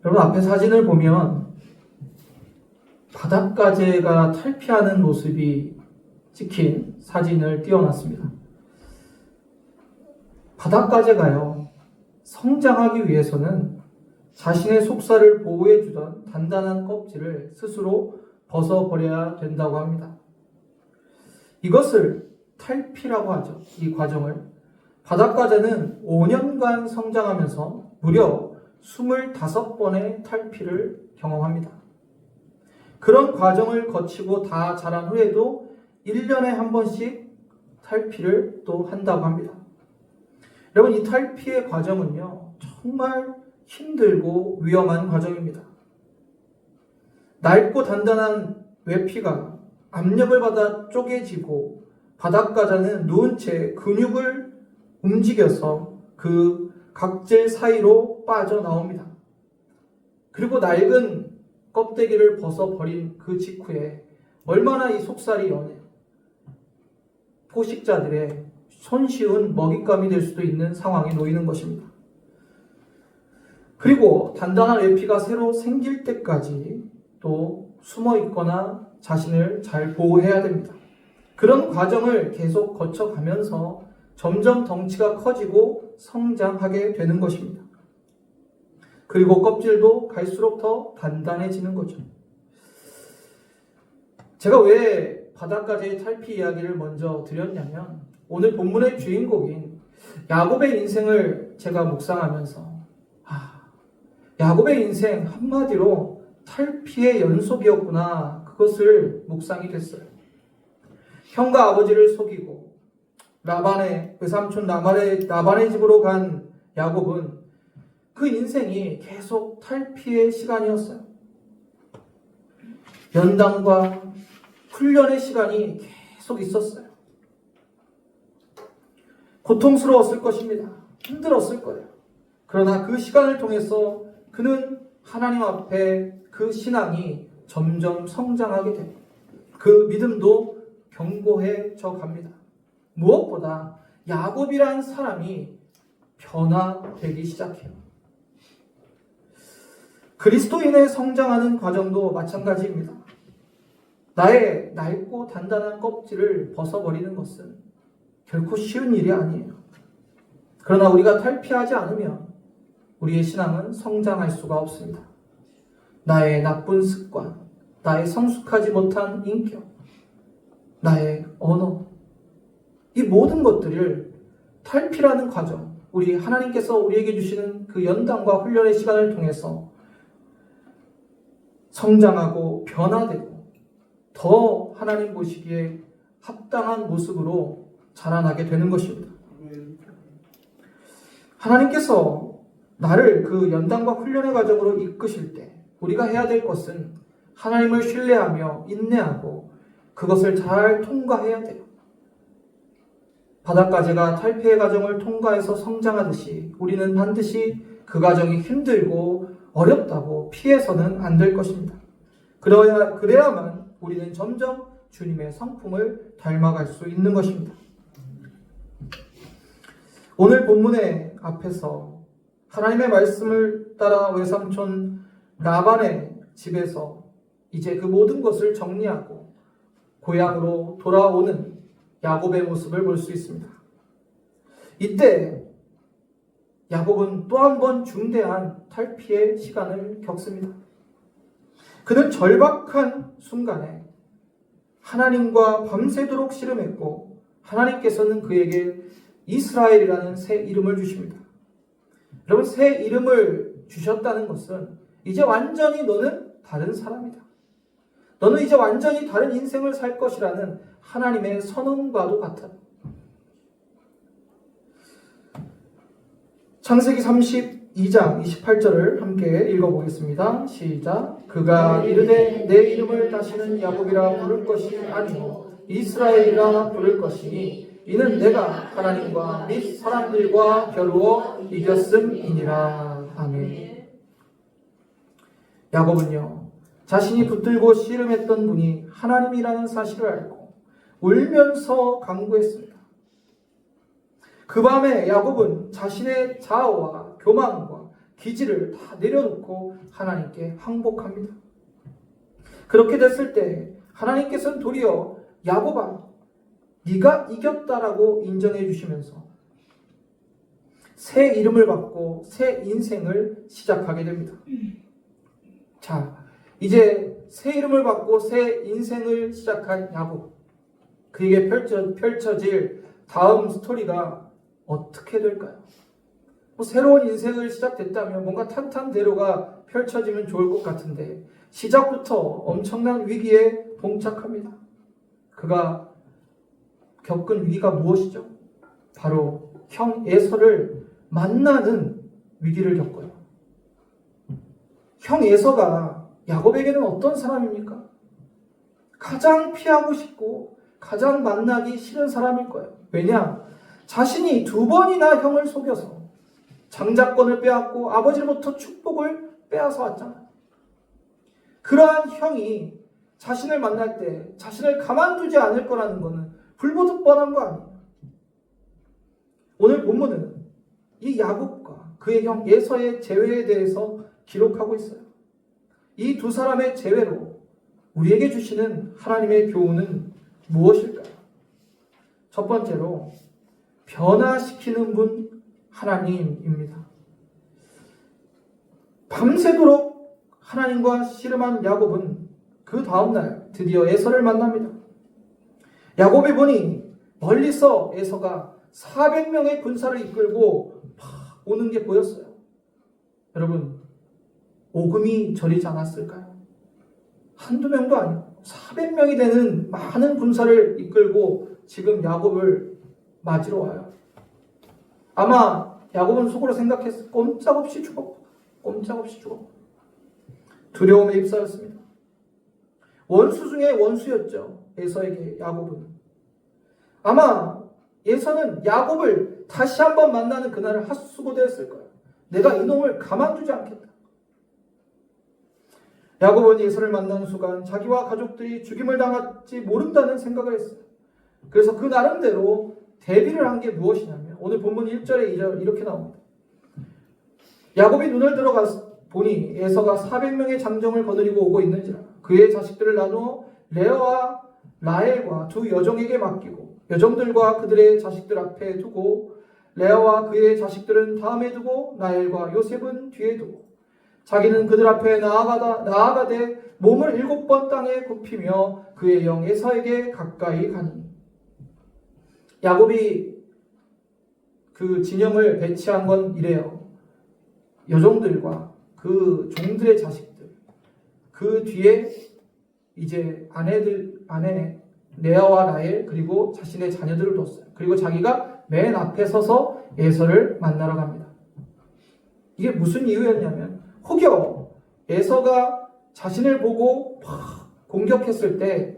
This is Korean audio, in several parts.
여러분, 앞에 사진을 보면 바닷가재가 탈피하는 모습이 찍힌 사진을 띄워놨습니다. 바닷가재가요, 성장하기 위해서는 자신의 속살을 보호해주던 단단한 껍질을 스스로 벗어버려야 된다고 합니다. 이것을 탈피라고 하죠. 이 과정을. 바닷가재는 5년간 성장하면서 무려 25번의 탈피를 경험합니다. 그런 과정을 거치고 다 자란 후에도 1년에 한 번씩 탈피를 또 한다고 합니다. 여러분, 이 탈피의 과정은요, 정말 힘들고 위험한 과정입니다. 낡고 단단한 외피가 압력을 받아 쪼개지고 바닷가재는 누운 채 근육을 움직여서 그 각질 사이로 빠져나옵니다. 그리고 낡은 껍데기를 벗어버린 그 직후에 얼마나 이 속살이 연해요. 포식자들의 손쉬운 먹잇감이 될 수도 있는 상황에 놓이는 것입니다. 그리고 단단한 외피가 새로 생길 때까지 또 숨어 있거나 자신을 잘 보호해야 됩니다. 그런 과정을 계속 거쳐가면서 점점 덩치가 커지고 성장하게 되는 것입니다. 그리고 껍질도 갈수록 더 단단해지는 거죠. 제가 왜 바닷가재의 탈피 이야기를 먼저 드렸냐면, 오늘 본문의 주인공인 야곱의 인생을 제가 묵상하면서 야곱의 인생 한마디로 탈피의 연속이었구나, 그것을 묵상이 됐어요. 형과 아버지를 속이고 라반의 외삼촌 라반의 집으로 간 야곱은 그 인생이 계속 탈피의 시간이었어요. 연단과 훈련의 시간이 계속 있었어요. 고통스러웠을 것입니다. 힘들었을 거예요. 그러나 그 시간을 통해서 그는 하나님 앞에 그 신앙이 점점 성장하게 되고 그 믿음도 견고해져 갑니다. 무엇보다 야곱이라는 사람이 변화되기 시작해요. 그리스도인의 성장하는 과정도 마찬가지입니다. 나의 낡고 단단한 껍질을 벗어버리는 것은 결코 쉬운 일이 아니에요. 그러나 우리가 탈피하지 않으면 우리의 신앙은 성장할 수가 없습니다. 나의 나쁜 습관, 나의 성숙하지 못한 인격, 나의 언어, 이 모든 것들을 탈피라는 과정, 우리 하나님께서 우리에게 주시는 그 연단과 훈련의 시간을 통해서 성장하고 변화되고 더 하나님 보시기에 합당한 모습으로 자라나게 되는 것입니다. 하나님께서 나를 그 연단과 훈련의 과정으로 이끄실 때 우리가 해야 될 것은 하나님을 신뢰하며 인내하고 그것을 잘 통과해야 돼요. 바닷가재가 탈피의 과정을 통과해서 성장하듯이 우리는 반드시 그 과정이 힘들고 어렵다고 피해서는 안 될 것입니다. 그래야만 우리는 점점 주님의 성품을 닮아갈 수 있는 것입니다. 오늘 본문의 앞에서 하나님의 말씀을 따라 외삼촌 라반의 집에서 이제 그 모든 것을 정리하고 고향으로 돌아오는 야곱의 모습을 볼 수 있습니다. 이때 야곱은 또 한 번 중대한 탈피의 시간을 겪습니다. 그는 절박한 순간에 하나님과 밤새도록 씨름했고 하나님께서는 그에게 이스라엘이라는 새 이름을 주십니다. 여러분, 새 이름을 주셨다는 것은 이제 완전히 너는 다른 사람이다. 너는 이제 완전히 다른 인생을 살 것이라는 하나님의 선언과도 같아요. 창세기 32장 28절을 함께 읽어보겠습니다. 시작. 그가 이르되 내 이름을 다시는 야곱이라 부를 것이 아니요 이스라엘이라 부를 것이니 이는 내가 하나님과 및 사람들과 겨루어 이겼음이니라. 아멘. 야곱은요, 자신이 붙들고 씨름했던 분이 하나님이라는 사실을 알고 울면서 간구했습니다. 그 밤에 야곱은 자신의 자아와 교만과 기지를 다 내려놓고 하나님께 항복합니다. 그렇게 됐을 때 하나님께서는 도리어 야곱아, 네가 이겼다라고 인정해 주시면서 새 이름을 받고 새 인생을 시작하게 됩니다. 자, 이제 새 이름을 받고 새 인생을 시작한 야곱, 그에게 펼쳐질 다음 스토리가 어떻게 될까요? 새로운 인생을 시작됐다면 뭔가 탄탄대로가 펼쳐지면 좋을 것 같은데 시작부터 엄청난 위기에 봉착합니다. 그가 겪은 위기가 무엇이죠? 바로 형 에서를 만나는 위기를 겪어요. 형 에서가 야곱에게는 어떤 사람입니까? 가장 피하고 싶고 가장 만나기 싫은 사람일 거예요. 왜냐? 자신이 2번이나 형을 속여서 장자권을 빼앗고 아버지로부터 축복을 빼앗아 왔잖아요. 그러한 형이 자신을 만날 때 자신을 가만두지 않을 거라는 것은 불보듯 뻔한 거 아니에요. 오늘 본문은 이 야곱과 그의 형 에서의 재회에 대해서 기록하고 있어요. 이 두 사람의 재회로 우리에게 주시는 하나님의 교훈은 무엇일까요? 첫 번째로 변화시키는 분 하나님입니다. 밤새도록 하나님과 씨름한 야곱은 그 다음날 드디어 에서를 만납니다. 야곱이 보니 멀리서 에서가 400명의 군사를 이끌고 오는 게 보였어요. 여러분, 오금이 저리지 않았을까요? 한두 명도 아니고 400명이 되는 많은 군사를 이끌고 지금 야곱을 맞으러 와요. 아마 야곱은 속으로 생각했어. 꼼짝없이 죽어. 꼼짝없이 죽어. 두려움에 휩싸였습니다. 원수 중에 원수였죠. 에서에게 야곱은. 아마 에서는 야곱을 다시 한번 만나는 그날을 핫수고대했을 거예요. 내가 이놈을 가만두지 않겠다. 야곱은 에서를 만나는 순간 자기와 가족들이 죽임을 당할지 모른다는 생각을 했어요. 그래서 그 나름대로 대비를 한 게 무엇이냐면 오늘 본문 1절에 2절 이렇게 나옵니다. 야곱이 눈을 들어가 보니 에서가 400명의 장정을 거느리고 오고 있는지라 그의 자식들을 나누어 레아와 라헬과 두 여종에게 맡기고 여종들과 그들의 자식들 앞에 두고 레아와 그의 자식들은 다음에 두고 라헬과 요셉은 뒤에 두고 자기는 그들 앞에 나아가되 몸을 7번 땅에 굽히며 그의 영 에서에게 가까이 가니. 야곱이 그 진영을 배치한 건 이래요. 여종들과 그 종들의 자식들, 그 뒤에 이제 아내 레아와 라헬 그리고 자신의 자녀들을 뒀어요. 그리고 자기가 맨 앞에 서서 에서를 만나러 갑니다. 이게 무슨 이유였냐면 혹여 에서가 자신을 보고 공격했을 때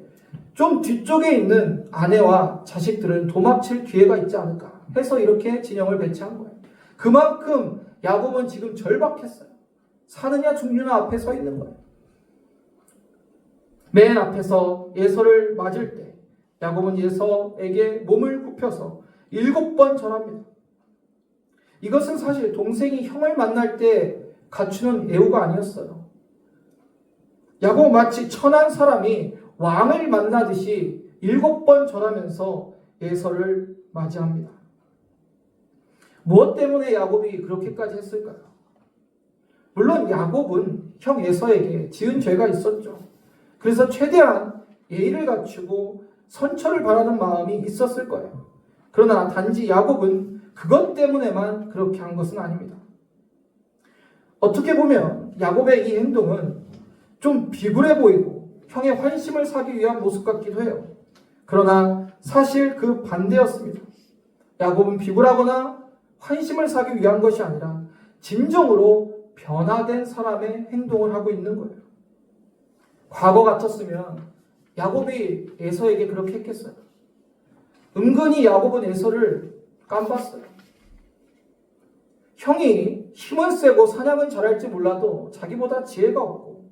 좀 뒤쪽에 있는 아내와 자식들은 도망칠 기회가 있지 않을까 해서 이렇게 진영을 배치한 거예요. 그만큼 야곱은 지금 절박했어요. 사느냐 죽느냐 앞에 서 있는 거예요. 맨 앞에서 에서를 맞을 때 야곱은 에서에게 몸을 굽혀서 7번 절합니다. 이것은 사실 동생이 형을 만날 때 갖추는 예우가 아니었어요. 야곱 마치 천한 사람이 왕을 만나듯이 7번 절하면서 에서를 맞이합니다. 무엇 때문에 야곱이 그렇게까지 했을까요? 물론 야곱은 형 에서에게 지은 죄가 있었죠. 그래서 최대한 예의를 갖추고 선처를 바라는 마음이 있었을 거예요. 그러나 단지 야곱은 그것 때문에만 그렇게 한 것은 아닙니다. 어떻게 보면 야곱의 이 행동은 좀 비굴해 보이고 형의 환심을 사기 위한 모습 같기도 해요. 그러나 사실 그 반대였습니다. 야곱은 비굴하거나 환심을 사기 위한 것이 아니라 진정으로 변화된 사람의 행동을 하고 있는 거예요. 과거 같았으면 야곱이 에서에게 그렇게 했겠어요. 은근히 야곱은 에서를 깜봤어요. 형이 힘은 세고 사냥은 잘할지 몰라도 자기보다 지혜가 없고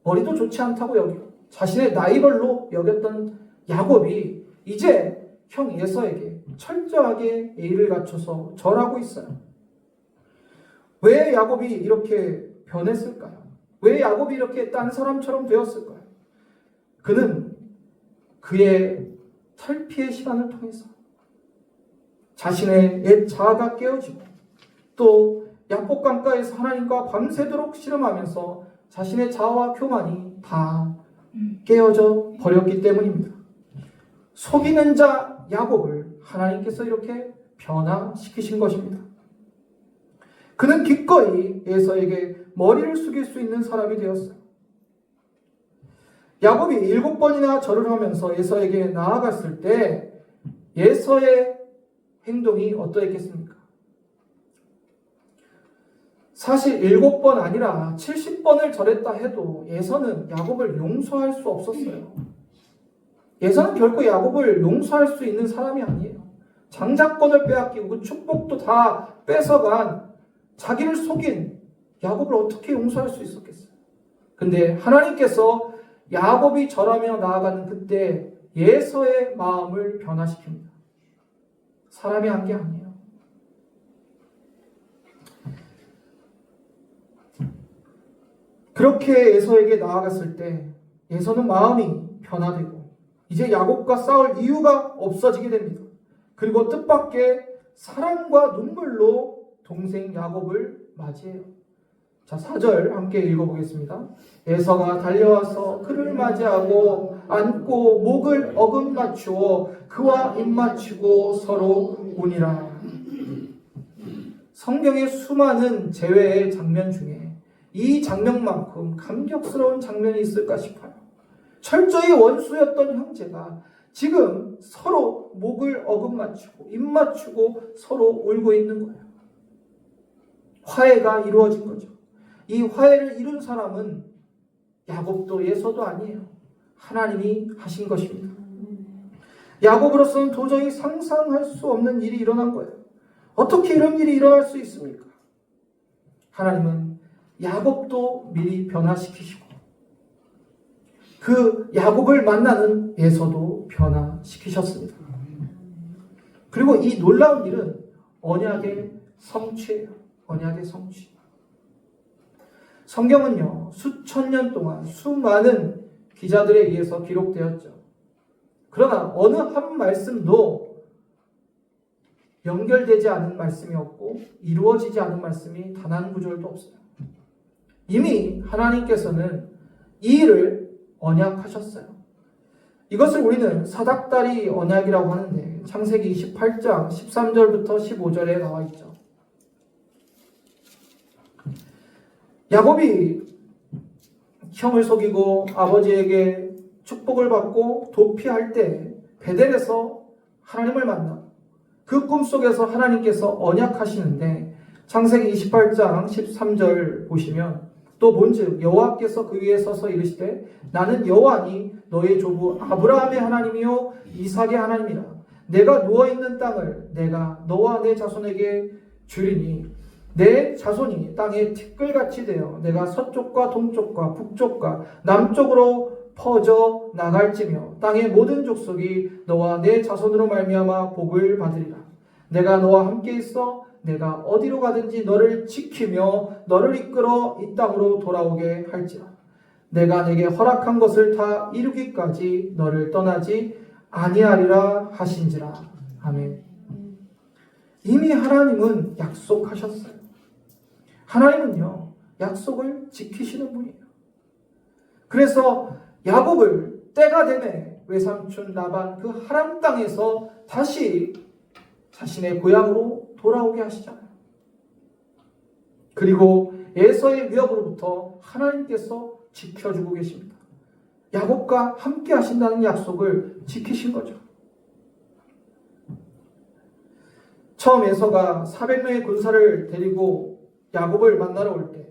머리도 좋지 않다고 여기고 자신의 나이벌로 여겼던 야곱이 이제 형 에서에게 철저하게 예의를 갖춰서 절하고 있어요. 왜 야곱이 이렇게 변했을까요? 왜 야곱이 이렇게 딴 사람처럼 되었을까요? 그는 그의 탈피의 시간을 통해서 자신의 옛 자아가 깨어지고 또 야복 강가에서 하나님과 밤새도록 씨름하면서 자신의 자아와 교만이 다 깨어져 버렸기 때문입니다. 속이는 자 야곱을 하나님께서 이렇게 변화시키신 것입니다. 그는 기꺼이 에서에게 머리를 숙일 수 있는 사람이 되었어요. 야곱이 7번이나 절을 하면서 에서에게 나아갔을 때 에서의 행동이 어떠했겠습니까? 사실 7번 아니라 70번을 절했다 해도 에서는 야곱을 용서할 수 없었어요. 에서는 결코 야곱을 용서할 수 있는 사람이 아니에요. 장자권을 빼앗기고 그 축복도 다 뺏어간 자기를 속인 야곱을 어떻게 용서할 수 있었겠어요? 근데 하나님께서 야곱이 절하며 나아가는 그때 에서의 마음을 변화시킵니다. 사람이 한 게 아니에요. 그렇게 에서에게 나아갔을 때 에서는 마음이 변화되고 이제 야곱과 싸울 이유가 없어지게 됩니다. 그리고 뜻밖의 사랑과 눈물로 동생 야곱을 맞이해요. 자, 4절 함께 읽어보겠습니다. 에서가 달려와서 그를 맞이하고 안고 목을 어긋맞추어 그와 입맞추고 서로 우니라. 성경의 수많은 재회의 장면 중에 이 장면만큼 감격스러운 장면이 있을까 싶어요. 철저히 원수였던 형제가 지금 서로 목을 어긋맞추고 입맞추고 서로 울고 있는 거예요. 화해가 이루어진 거죠. 이 화해를 이룬 사람은 야곱도 에서도 아니에요. 하나님이 하신 것입니다. 야곱으로서는 도저히 상상할 수 없는 일이 일어난 거예요. 어떻게 이런 일이 일어날 수 있습니까? 하나님은 야곱도 미리 변화시키시고 그 야곱을 만나는 에서도 변화시키셨습니다. 그리고 이 놀라운 일은 언약의 성취예요. 언약의 성취. 성경은요, 수천 년 동안 수많은 기자들에 의해서 기록되었죠. 그러나 어느 한 말씀도 연결되지 않은 말씀이 없고 이루어지지 않은 말씀이 단 한 구절도 없어요. 이미 하나님께서는 이 일을 언약하셨어요. 이것을 우리는 사닥다리 언약이라고 하는데 창세기 28장 13절부터 15절에 나와 있죠. 야곱이 형을 속이고 아버지에게 축복을 받고 도피할 때 베델에서 하나님을 만나 그 꿈속에서 하나님께서 언약하시는데 창세기 28장 13절 보시면 또 본즉 여호와께서 그 위에 서서 이르시되 나는 여호와니 너의 조부 아브라함의 하나님이요 이삭의 하나님이라. 내가 누워있는 땅을 내가 너와 내 자손에게 주리니 내 자손이 땅에 티끌같이 되어 내가 서쪽과 동쪽과 북쪽과 남쪽으로 퍼져 나갈지며 땅의 모든 족속이 너와 내 자손으로 말미암아 복을 받으리라. 내가 너와 함께 있어 내가 어디로 가든지 너를 지키며 너를 이끌어 이 땅으로 돌아오게 할지라. 내가 내게 허락한 것을 다 이루기까지 너를 떠나지 아니하리라 하신지라. 아멘. 이미 하나님은 약속하셨어요. 하나님은요, 약속을 지키시는 분이에요. 그래서 야곱을 때가 되매 외삼촌 라반 그 하람 땅에서 다시 자신의 고향으로 돌아오게 하시잖아요. 그리고 에서의 위협으로부터 하나님께서 지켜주고 계십니다. 야곱과 함께 하신다는 약속을 지키신 거죠. 처음 에서가 400명의 군사를 데리고 야곱을 만나러 올 때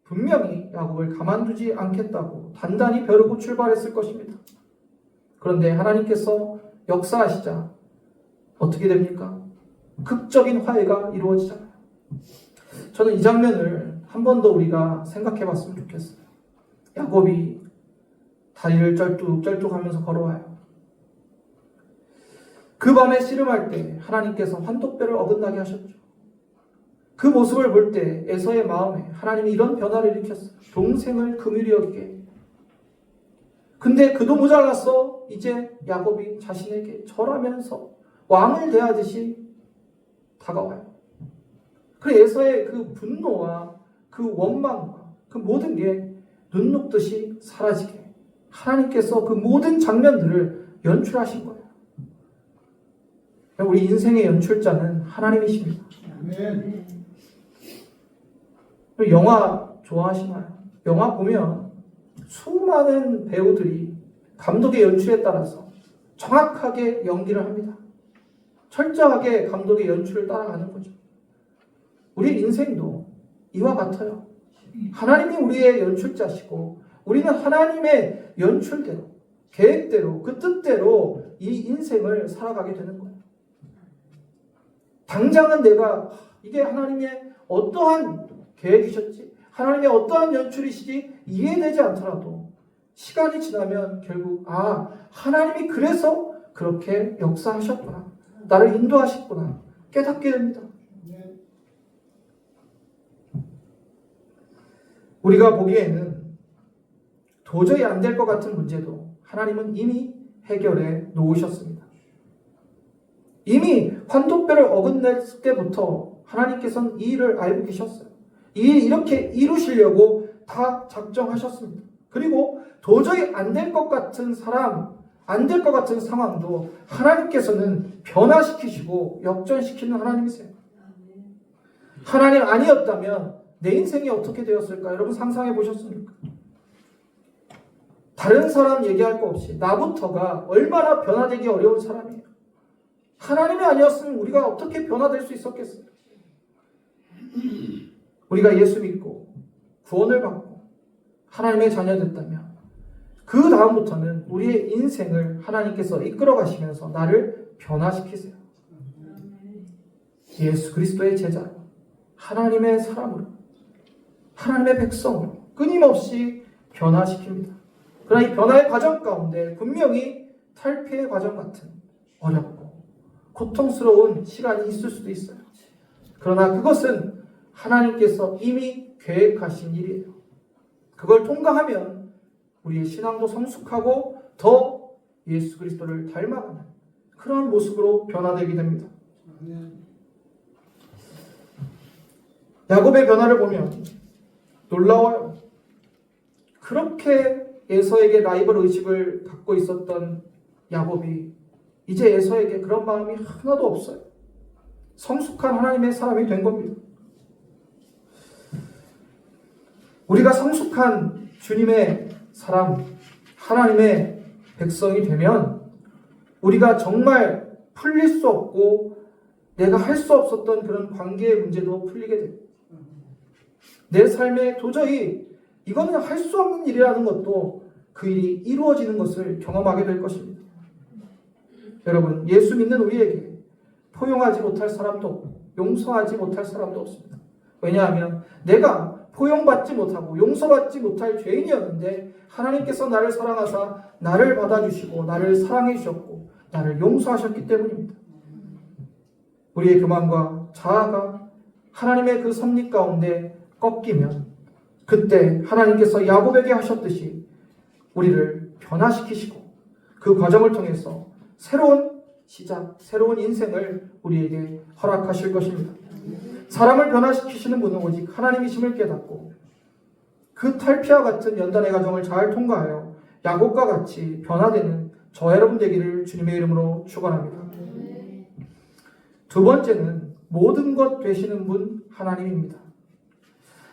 분명히 야곱을 가만두지 않겠다고 단단히 벼르고 출발했을 것입니다. 그런데 하나님께서 역사하시자 어떻게 됩니까? 극적인 화해가 이루어지잖아요. 저는 이 장면을 한 번 더 우리가 생각해 봤으면 좋겠어요. 야곱이 다리를 쩔뚝쩔뚝하면서 걸어와요. 그 밤에 씨름할 때 하나님께서 환독배를 어긋나게 하셨죠. 그 모습을 볼 때 에서의 마음에 하나님이 이런 변화를 일으켰어요. 동생을 긍휼히 여기게. 근데 그도 모자랐어. 이제 야곱이 자신에게 절하면서 왕을 대하듯이 다가와요. 그 에서의 그 분노와 그 원망과 그 모든 게 눈 녹듯이 사라지게 하나님께서 그 모든 장면들을 연출하신 거예요. 우리 인생의 연출자는 하나님이십니다. 아멘. 영화 좋아하시나요? 영화 보면 수많은 배우들이 감독의 연출에 따라서 정확하게 연기를 합니다. 철저하게 감독의 연출을 따라가는 거죠. 우리 인생도 이와 같아요. 하나님이 우리의 연출자시고 우리는 하나님의 연출대로, 계획대로, 그 뜻대로 이 인생을 살아가게 되는 거예요. 당장은 내가 이게 하나님의 어떠한 계획이셨지, 하나님의 어떠한 연출이시지 이해되지 않더라도 시간이 지나면 결국 하나님이 그래서 그렇게 역사하셨구나, 나를 인도하셨구나 깨닫게 됩니다. 우리가 보기에는 도저히 안 될 것 같은 문제도 하나님은 이미 해결해 놓으셨습니다. 이미 환도뼈를 어긋냈을 때부터 하나님께서는 이 일을 알고 계셨어요. 이 일 이렇게 이루시려고 다 작정하셨습니다. 그리고 도저히 안 될 것 같은 사람, 안 될 것 같은 상황도 하나님께서는 변화시키시고 역전시키는 하나님이세요. 하나님 아니었다면 내 인생이 어떻게 되었을까? 여러분 상상해 보셨습니까? 다른 사람 얘기할 거 없이 나부터가 얼마나 변화되기 어려운 사람이에요. 하나님이 아니었으면 우리가 어떻게 변화될 수 있었겠어요? 우리가 예수 믿고 구원을 받고 하나님의 자녀 됐다면 그 다음부터는 우리의 인생을 하나님께서 이끌어 가시면서 나를 변화시키세요. 예수 그리스도의 제자로, 하나님의 사람으로, 하나님의 백성으로 끊임없이 변화시킵니다. 그러나 이 변화의 과정 가운데 분명히 탈피의 과정 같은 어렵고 고통스러운 시간이 있을 수도 있어요. 그러나 그것은 하나님께서 이미 계획하신 일이에요. 그걸 통과하면 우리의 신앙도 성숙하고 더 예수 그리스도를 닮아가는 그런 모습으로 변화되게 됩니다. 야곱의 변화를 보면 놀라워요. 그렇게 에서에게 라이벌 의식을 갖고 있었던 야곱이 이제 에서에게 그런 마음이 하나도 없어요. 성숙한 하나님의 사람이 된 겁니다. 우리가 성숙한 주님의 사람, 하나님의 백성이 되면 우리가 정말 풀릴 수 없고 내가 할 수 없었던 그런 관계의 문제도 풀리게 됩니다. 내 삶에 도저히 이거는 할 수 없는 일이라는 것도 그 일이 이루어지는 것을 경험하게 될 것입니다. 여러분, 예수 믿는 우리에게 포용하지 못할 사람도 없고 용서하지 못할 사람도 없습니다. 왜냐하면 내가 포용받지 못하고 용서받지 못할 죄인이었는데 하나님께서 나를 사랑하사 나를 받아주시고 나를 사랑해 주셨고 나를 용서하셨기 때문입니다. 우리의 교만과 자아가 하나님의 그 섭리 가운데 꺾이면 그때 하나님께서 야곱에게 하셨듯이 우리를 변화시키시고 그 과정을 통해서 새로운 시작, 새로운 인생을 우리에게 허락하실 것입니다. 사람을 변화시키시는 분은 오직 하나님이심을 깨닫고 그 탈피와 같은 연단의 과정을 잘 통과하여 야곱과 같이 변화되는 저와 여러분 되기를 주님의 이름으로 축원합니다. 두 번째는 모든 것 되시는 분 하나님입니다.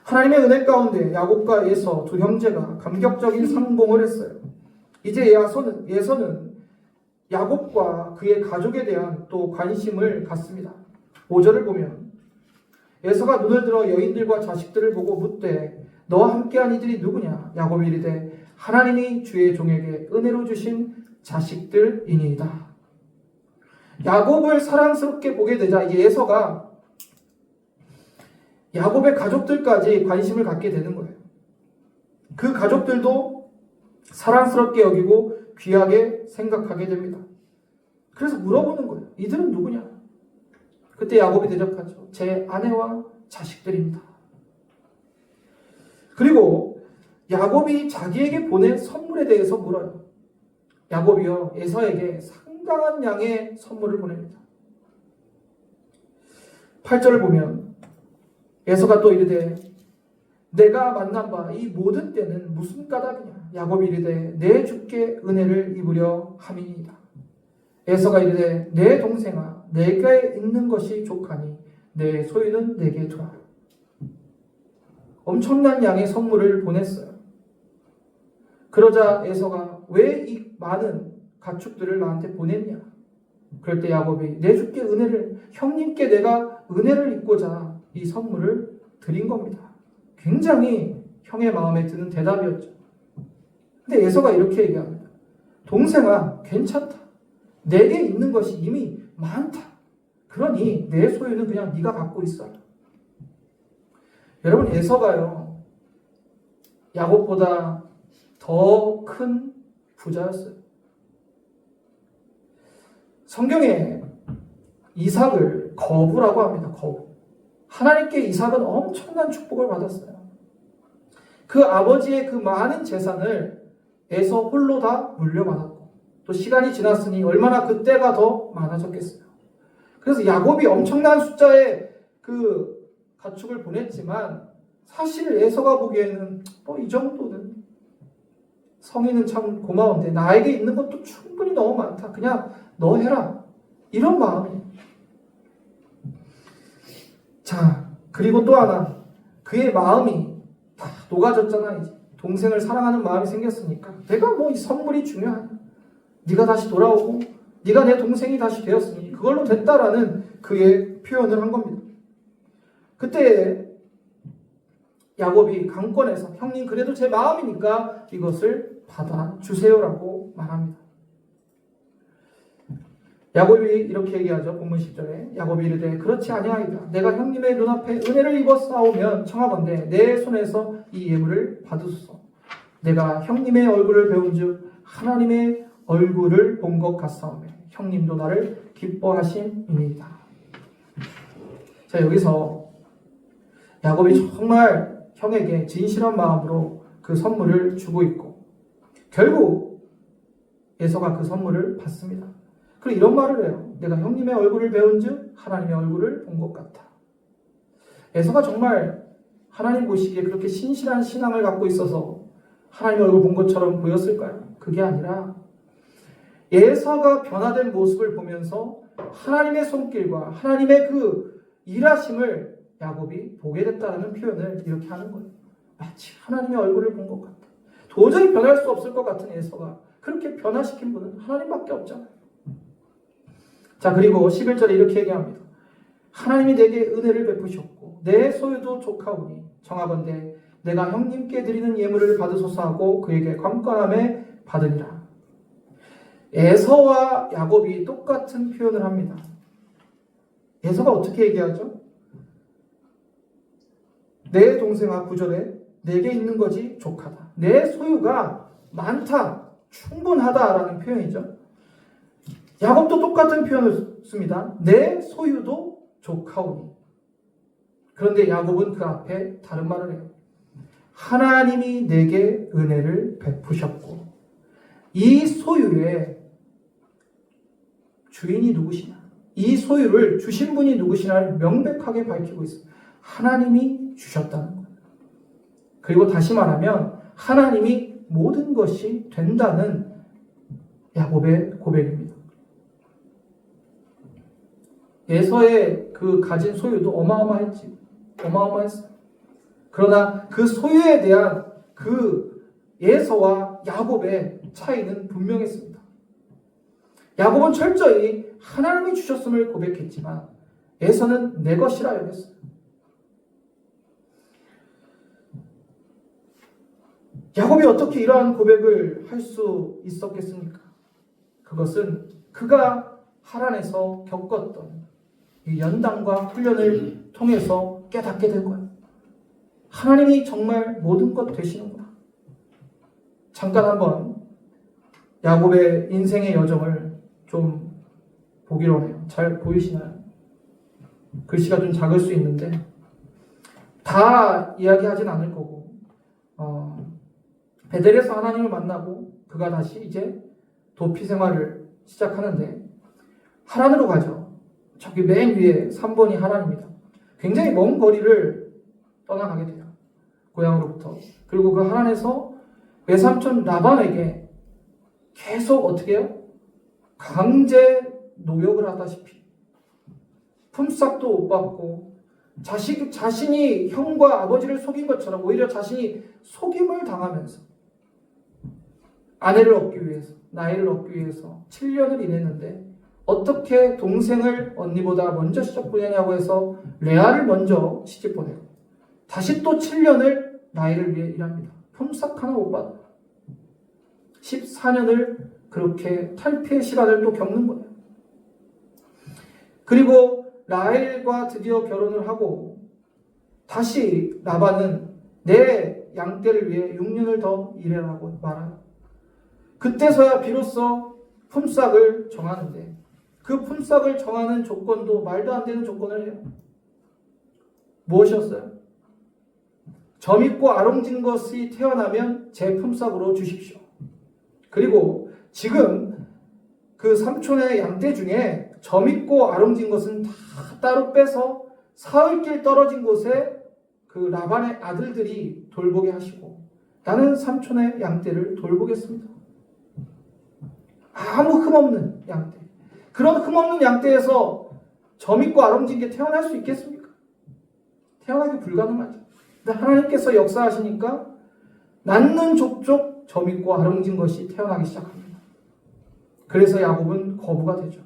하나님의 은혜 가운데 야곱과 에서 두 형제가 감격적인 상봉을 했어요. 이제 에서는 야곱과 그의 가족에 대한 또 관심을 갖습니다. 5절을 보면 에서가 눈을 들어 여인들과 자식들을 보고 묻되 너와 함께한 이들이 누구냐? 야곱이 이르되 하나님이 주의 종에게 은혜로 주신 자식들이니이다. 야곱을 사랑스럽게 보게 되자 이제 에서가 야곱의 가족들까지 관심을 갖게 되는 거예요. 그 가족들도 사랑스럽게 여기고 귀하게 생각하게 됩니다. 그래서 물어보는 거예요. 이들은 누구냐? 그때 야곱이 대답하죠. 제 아내와 자식들입니다. 그리고 야곱이 자기에게 보낸 선물에 대해서 물어요. 야곱이요, 에서에게 상당한 양의 선물을 보냅니다. 8절을 보면 에서가 또 이르되 내가 만난 바 이 모든 때는 무슨 까닭이냐. 야곱이 이르되 내 주께 은혜를 입으려 함이니이다. 에서가 이르되 내 동생아 내게 있는 것이 족하니 내 소유는 내게 두라. 엄청난 양의 선물을 보냈어요. 그러자 에서가 왜 이 많은 가축들을 나한테 보냈냐. 그럴 때 야곱이 내 주께 은혜를, 형님께 내가 은혜를 입고자 이 선물을 드린 겁니다. 굉장히 형의 마음에 드는 대답이었죠. 근데 에서가 이렇게 얘기합니다. 동생아 괜찮다. 내게 있는 것이 이미 많다. 그러니 내 소유는 그냥 네가 갖고 있어. 여러분, 에서가요 야곱보다 더 큰 부자였어요. 성경에 이삭을 거부라고 합니다. 거부. 하나님께 이삭은 엄청난 축복을 받았어요. 그 아버지의 그 많은 재산을 에서 홀로 다 물려받았고, 또 시간이 지났으니 얼마나 그 때가 더 많아졌겠어요. 그래서 야곱이 엄청난 숫자의 그 가축을 보냈지만 사실 에서가 보기에는 이 정도는, 성인은 참 고마운데 나에게 있는 것도 충분히 너무 많다. 그냥 너 해라. 이런 마음이에요. 자, 그리고 또 하나, 그의 마음이 다 녹아졌잖아. 이제 동생을 사랑하는 마음이 생겼으니까 내가 이 선물이 중요하냐. 네가 다시 돌아오고 네가 내 동생이 다시 되었으니 그걸로 됐다라는 그의 표현을 한 겁니다. 그때 야곱이 강권해서 형님 그래도 제 마음이니까 이것을 받아주세요라고 말합니다. 야곱이 이렇게 얘기하죠. 본문 10절에 야곱이 이르되 그렇지 아니하이다. 내가 형님의 눈앞에 은혜를 입었사오면 청하건대 내 손에서 이 예물을 받으소서. 내가 형님의 얼굴을 배운즉 하나님의 얼굴을 본 것 같사오며 형님도 나를 기뻐하심이니이다. 자, 여기서 야곱이 정말 형에게 진실한 마음으로 그 선물을 주고 있고 결국 에서가 그 선물을 받습니다. 그리고 이런 말을 해요. 내가 형님의 얼굴을 배운즉 하나님의 얼굴을 본 것 같아. 에서가 정말 하나님 보시기에 그렇게 신실한 신앙을 갖고 있어서 하나님의 얼굴 본 것처럼 보였을까요? 그게 아니라 에서가 변화된 모습을 보면서 하나님의 손길과 하나님의 그 일하심을 야곱이 보게 됐다는 표현을 이렇게 하는 거예요. 마치 하나님의 얼굴을 본 것 같아. 도저히 변할 수 없을 것 같은 에서가 그렇게 변화시킨 분은 하나님밖에 없잖아요. 자, 그리고 11절에 이렇게 얘기합니다. 하나님이 내게 은혜를 베푸셨고 내 소유도 족하오니 청하건대 내가 형님께 드리는 예물을 받으소서 하고 그에게 관건함에 받으니라. 에서와 야곱이 똑같은 표현을 합니다. 에서가 어떻게 얘기하죠? 내 동생아 9절에 내게 있는 것이 족하다. 내 소유가 많다, 충분하다라는 표현이죠. 야곱도 똑같은 표현을 씁니다. 내 소유도 족하오니. 그런데 야곱은 그 앞에 다른 말을 해요. 하나님이 내게 은혜를 베푸셨고 이 소유의 주인이 누구시냐, 이 소유를 주신 분이 누구시냐를 명백하게 밝히고 있습니다. 하나님이 주셨다는 거예요. 그리고 다시 말하면 하나님이 모든 것이 된다는 야곱의 고백입니다. 에서의 그 가진 소유도 어마어마했지. 어마어마했어요. 그러나 그 소유에 대한 그 에서와 야곱의 차이는 분명했습니다. 야곱은 철저히 하나님이 주셨음을 고백했지만 에서는 내 것이라 여겼어요. 야곱이 어떻게 이러한 고백을 할 수 있었겠습니까? 그것은 그가 하란에서 겪었던 이 연단과 훈련을 통해서 깨닫게 된 거예요. 하나님이 정말 모든 것 되시는구나. 잠깐 한번 야곱의 인생의 여정을 좀 보기로 해요. 잘 보이시나요? 글씨가 좀 작을 수 있는데 다 이야기하진 않을 거고, 베델에서 하나님을 만나고 그가 다시 이제 도피 생활을 시작하는데 하란으로 가죠. 저기 맨 위에 3번이 하란입니다. 굉장히 먼 거리를 떠나가게 돼요. 고향으로부터. 그리고 그 하란에서 외삼촌 라반에게 계속 어떻게 해요? 강제 노역을 하다시피 품삯도 못 받고 자신이 형과 아버지를 속인 것처럼 오히려 자신이 속임을 당하면서 아내를 얻기 위해서, 나이를 얻기 위해서 7년을 일했는데 어떻게 동생을 언니보다 먼저 시집 보내냐고 해서 레아를 먼저 시집 보내고 다시 또 7년을 나이를 위해 일합니다. 품삯 하나 못 받아요. 14년을 그렇게 탈피의 시간을 또 겪는 거예요. 그리고 라헬과 드디어 결혼을 하고 다시 라반은 내 양떼를 위해 6년을 더 일해라고 말해요. 그때서야 비로소 품삯을 정하는데 그 품삯을 정하는 조건도 말도 안 되는 조건을 해요. 무엇이었어요? 점있고 아롱진 것이 태어나면 제 품삯으로 주십시오. 그리고 지금 그 삼촌의 양떼 중에 점있고 아롱진 것은 다 따로 빼서 사흘길 떨어진 곳에 그 라반의 아들들이 돌보게 하시고 나는 삼촌의 양떼를 돌보겠습니다. 아무 흠없는 양떼. 그런 흠없는 양떼에서 점있고 아롱진 게 태어날 수 있겠습니까? 태어나기 불가능하죠. 근데 하나님께서 역사하시니까 낳는 족족 점있고 아롱진 것이 태어나기 시작합니다. 그래서 야곱은 거부가 되죠.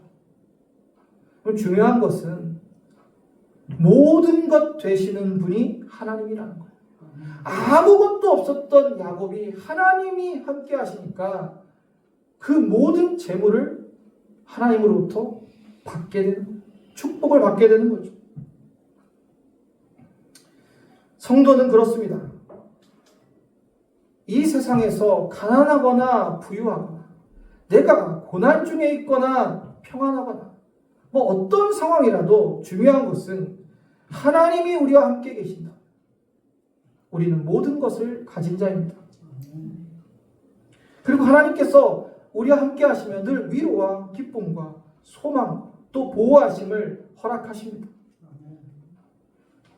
그럼 중요한 것은 모든 것 되시는 분이 하나님이라는 거예요. 아무것도 없었던 야곱이 하나님이 함께 하시니까 그 모든 재물을 하나님으로부터 받게 되는, 축복을 받게 되는 거죠. 성도는 그렇습니다. 이 세상에서 가난하거나 부유하거나 내가 고난 중에 있거나 평안하거나 뭐 어떤 상황이라도 중요한 것은 하나님이 우리와 함께 계신다. 우리는 모든 것을 가진 자입니다. 그리고 하나님께서 우리와 함께 하시면 늘 위로와 기쁨과 소망 또 보호하심을 허락하십니다.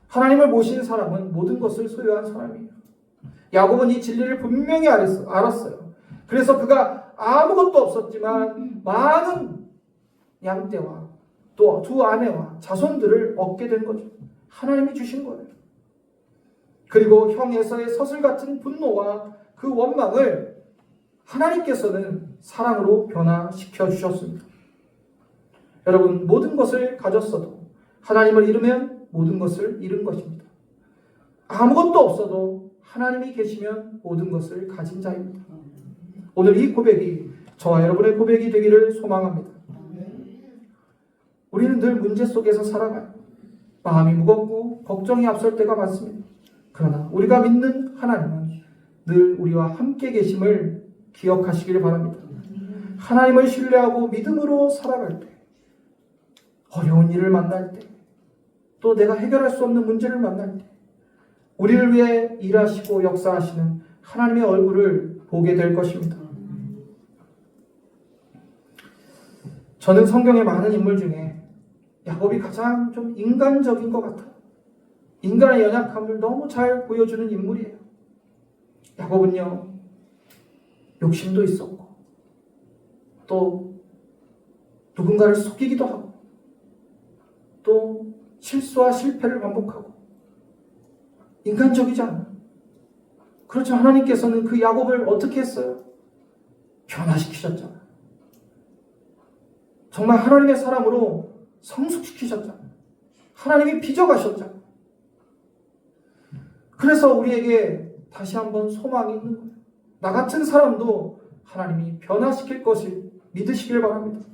하나님을 모신 사람은 모든 것을 소유한 사람이에요. 야곱은 이 진리를 분명히 알았어요. 그래서 그가 아무것도 없었지만 많은 양떼와 또 두 아내와 자손들을 얻게 된 거죠. 하나님이 주신 거예요. 그리고 형 에서의 서슬 같은 분노와 그 원망을 하나님께서는 사랑으로 변화시켜 주셨습니다. 여러분, 모든 것을 가졌어도 하나님을 잃으면 모든 것을 잃은 것입니다. 아무것도 없어도 하나님이 계시면 모든 것을 가진 자입니다. 오늘 이 고백이 저와 여러분의 고백이 되기를 소망합니다. 우리는 늘 문제 속에서 살아가요. 마음이 무겁고 걱정이 앞설 때가 많습니다. 그러나 우리가 믿는 하나님은 늘 우리와 함께 계심을 기억하시길 바랍니다. 하나님을 신뢰하고 믿음으로 살아갈 때, 어려운 일을 만날 때, 또 내가 해결할 수 없는 문제를 만날 때 우리를 위해 일하시고 역사하시는 하나님의 얼굴을 보게 될 것입니다. 저는 성경의 많은 인물 중에 야곱이 가장 좀 인간적인 것 같아요. 인간의 연약함을 너무 잘 보여주는 인물이에요. 야곱은요, 욕심도 있었고 또 누군가를 속이기도 하고 또 실수와 실패를 반복하고 인간적이지 않아요. 그렇죠. 하나님께서는 그 야곱을 어떻게 했어요? 변화시키셨잖아요. 정말 하나님의 사람으로 성숙시키셨잖아요. 하나님이 빚어가셨잖아요. 그래서 우리에게 다시 한번 소망이 있는 거예요. 나 같은 사람도 하나님이 변화시킬 것을 믿으시길 바랍니다.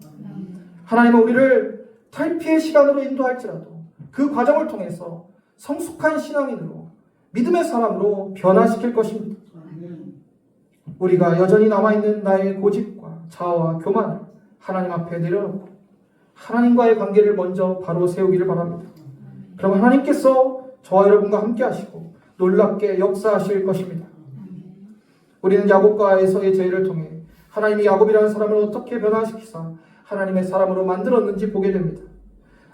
하나님은 우리를 탈피의 시간으로 인도할지라도 그 과정을 통해서 성숙한 신앙인으로 믿음의 사람으로 변화시킬 것입니다. 우리가 여전히 남아있는 나의 고집과 자아와 교만을 하나님 앞에 내려놓고 하나님과의 관계를 먼저 바로 세우기를 바랍니다. 그럼 하나님께서 저와 여러분과 함께 하시고 놀랍게 역사하실 것입니다. 우리는 야곱과에서의 죄를 통해 하나님이 야곱이라는 사람을 어떻게 변화시키사 하나님의 사람으로 만들었는지 보게 됩니다.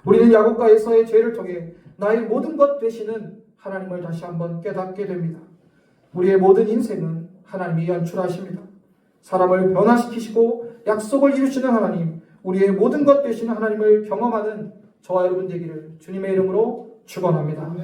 우리는 야곱과에서의 죄를 통해 나의 모든 것 되시는 하나님을 다시 한번 깨닫게 됩니다. 우리의 모든 인생은 하나님이 연출하십니다. 사람을 변화시키시고 약속을 이루시는 하나님, 우리의 모든 것 되시는 하나님을 경험하는 저와 여러분 되기를 주님의 이름으로 축원합니다.